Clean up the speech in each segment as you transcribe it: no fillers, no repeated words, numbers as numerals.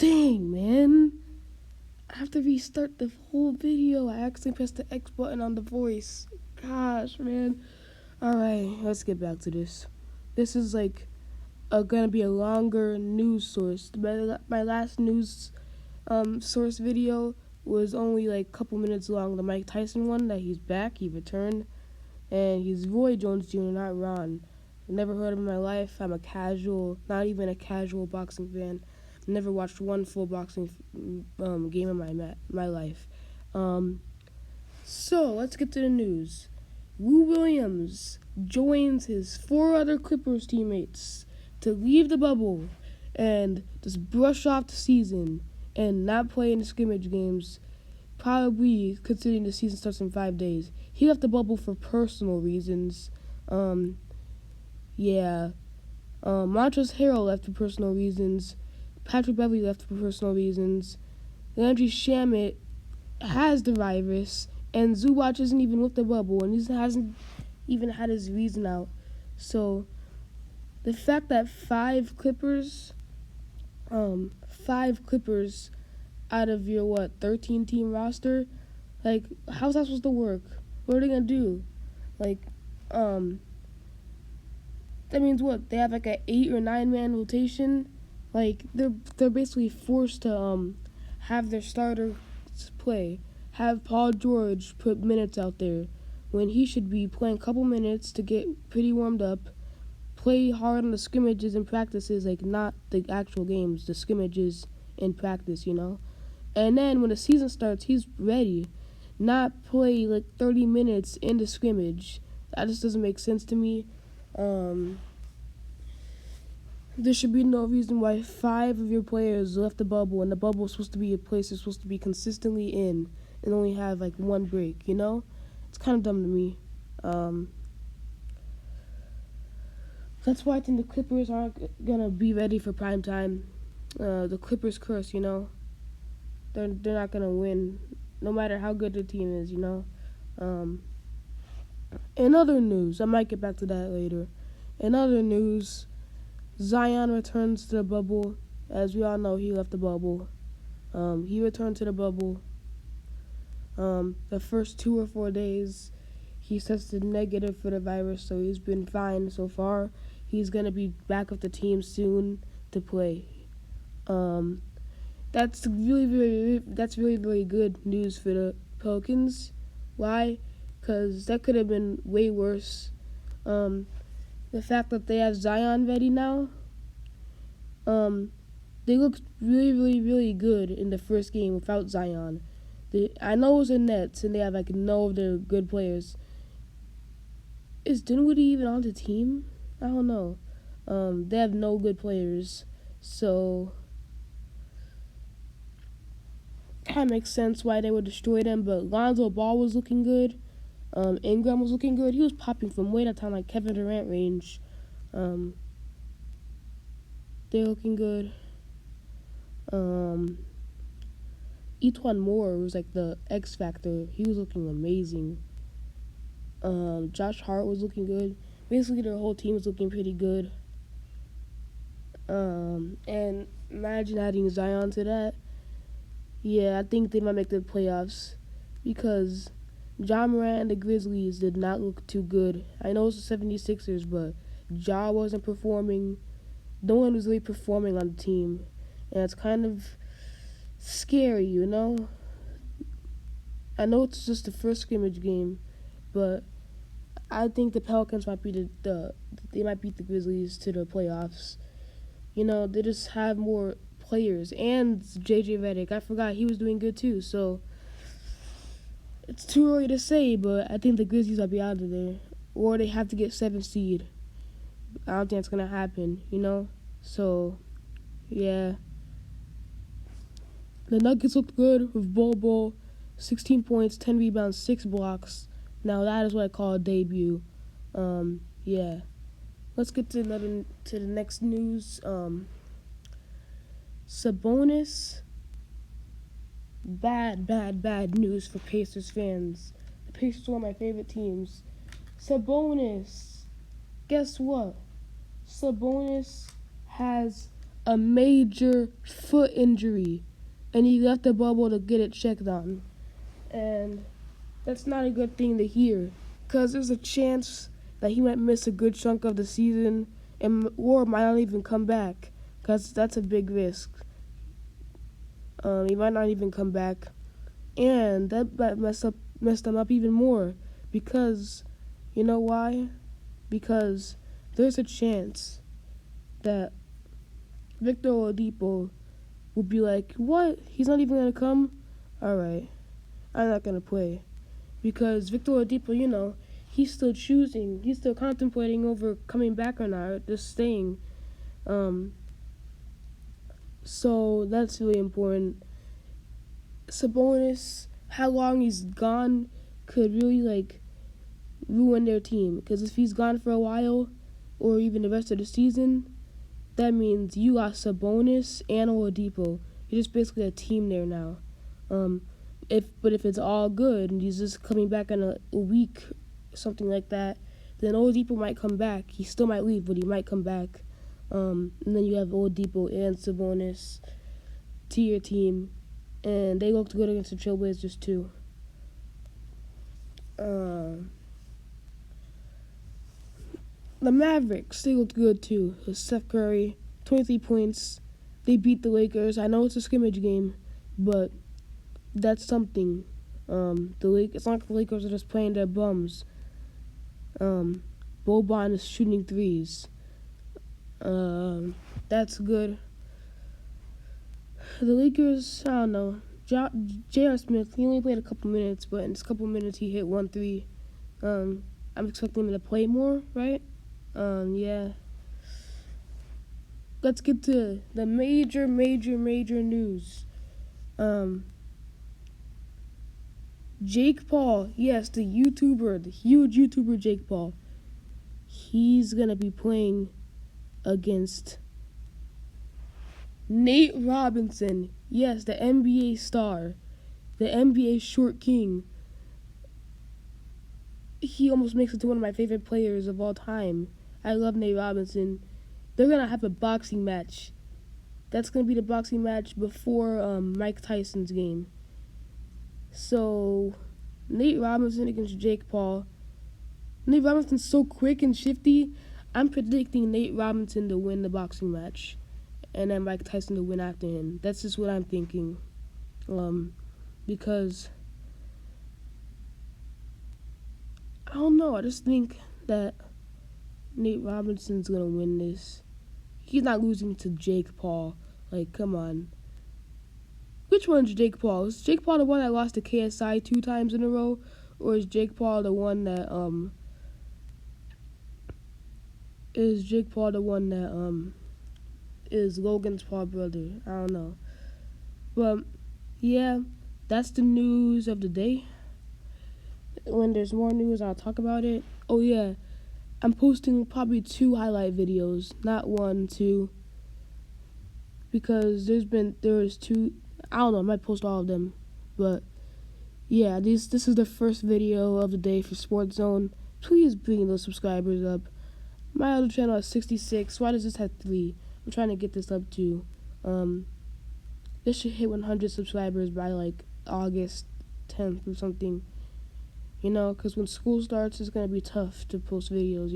Dang, man. I have to restart the whole video. I accidentally pressed the X button on the voice. Gosh, man. Alright, let's get back to this. This is gonna be a longer news source. My last news source video was only like a couple minutes long. The Mike Tyson one, that he's back, he returned. And he's Roy Jones Jr., not Ron. I've never heard of him in my life. I'm a casual, not even a casual boxing fan. Never watched one full boxing game in my life. So let's get to the news. Lou Williams joins his 4 other Clippers teammates to leave the bubble and just brush off the season and not play in the scrimmage games, probably considering the season starts in 5 days. He left the bubble for personal reasons. Montrezl Harrell left for personal reasons. Patrick Beverley left for personal reasons. Landry Shamet has the virus, and Zubac isn't even with the bubble, and he hasn't even had his reason out. So the fact that 5 Clippers out of your 13 team roster, how's that supposed to work? What are they gonna do? That means what? They have an 8 or 9 man rotation. They're basically forced to have their starters play. Have Paul George put minutes out there when he should be playing a couple minutes to get pretty warmed up. Play hard on the scrimmages and practices, not the actual games, the scrimmages in practice, And then when the season starts, he's ready. Not play 30 minutes in the scrimmage. That just doesn't make sense to me. There should be no reason why 5 of your players left the bubble, and the bubble is supposed to be a place they're supposed to be consistently in and only have one break, It's kind of dumb to me. That's why I think the Clippers aren't gonna be ready for prime time. The Clippers curse, They're not gonna win, no matter how good the team is, In other news, I might get back to that later. In other news, Zion returns to the bubble. As we all know, he left the bubble. He returned to the bubble. The first 2 or 4 days, he tested negative for the virus, so he's been fine so far. He's gonna be back with the team soon to play. That's really, really good news for the Pelicans. Why? Because that could have been way worse. The fact that they have Zion ready now, they looked really, really, really good in the first game without Zion. I know it was the Nets, and they have no of their good players. Is Dinwiddie even on the team? I don't know. They have no good players, so kind of makes sense why they would destroy them. But Lonzo Ball was looking good. Ingram was looking good. He was popping from way downtown, Kevin Durant range. They're looking good. Etwan Moore was the X factor. He was looking amazing. Josh Hart was looking good. Basically, their whole team was looking pretty good. And imagine adding Zion to that. Yeah, I think they might make the playoffs because Ja Morant and the Grizzlies did not look too good. I know it's the 76ers, but Ja wasn't performing. No one was really performing on the team. And it's kind of scary, I know it's just the first scrimmage game, but I think the Pelicans might be they might beat the Grizzlies to the playoffs. They just have more players. And JJ Redick, I forgot he was doing good too, so it's too early to say, but I think the Grizzlies will be out of there. Or they have to get 7th seed. I don't think it's going to happen, So, yeah. The Nuggets looked good with Bol, 16 points, 10 rebounds, 6 blocks. Now that is what I call a debut. Yeah. Let's get to the next news. Sabonis. Bad news for Pacers fans. The Pacers are one of my favorite teams. Sabonis. Guess what? Sabonis has a major foot injury, and he left the bubble to get it checked on. And that's not a good thing to hear, because there's a chance that he might miss a good chunk of the season or might not even come back, because that's a big risk. He might not even come back, and that might mess them up even more, because you know why? Because there's a chance that Victor Oladipo will be like, what? He's not even going to come? Alright, I'm not going to play. Because Victor Oladipo, he's still choosing. He's still contemplating over coming back or not, or just staying. So that's really important. Sabonis, how long he's gone could really, ruin their team. Because if he's gone for a while, or even the rest of the season, that means you lost Sabonis and Oladipo. You're just basically a team there now. If it's all good and he's just coming back in a week, something like that, then Oladipo might come back. He still might leave, but he might come back. And then you have Oladipo and Sabonis to your team, and they looked good against the Trailblazers too. The Mavericks, they looked good too. With Steph Curry, 23 points. They beat the Lakers. I know it's a scrimmage game, but that's something. It's not like the Lakers are just playing their bums. Boban is shooting threes. That's good. The Lakers, I don't know. J.R. Smith, he only played a couple minutes, but in his couple minutes he hit 1 3. I'm expecting him to play more, right? Yeah. Let's get to the major news. Jake Paul, yes, the huge YouTuber Jake Paul. He's gonna be playing against Nate Robinson. Yes, the NBA star, the NBA short king. He almost makes it to one of my favorite players of all time. I love Nate Robinson. They're gonna have a boxing match. That's gonna be the boxing match before Mike Tyson's game. So, Nate Robinson against Jake Paul. Nate Robinson's so quick and shifty. I'm predicting Nate Robinson to win the boxing match, and then Mike Tyson to win after him. That's just what I'm thinking. Because I don't know. I just think that Nate Robinson's gonna win this. He's not losing to Jake Paul. Come on. Which one's Jake Paul? Is Jake Paul the one that lost to KSI 2 times in a row? Or is Jake Paul the one that, is Logan's Paul brother? I don't know. But, yeah, that's the news of the day. When there's more news, I'll talk about it. Oh, yeah, I'm posting probably 2 highlight videos, not 1, 2. Because there's 2... I don't know, I might post all of them. But, yeah, this is the first video of the day for Sports Zone. Please bring those subscribers up. My other channel has 66. Why does this have 3? I'm trying to get this up to. This should hit 100 subscribers by, August 10th or something. Because when school starts, it's going to be tough to post videos,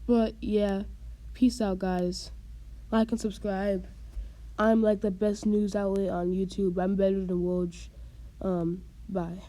But, yeah, peace out, guys. Like and subscribe. I'm the best news outlet on YouTube. I'm better than Woj. Bye.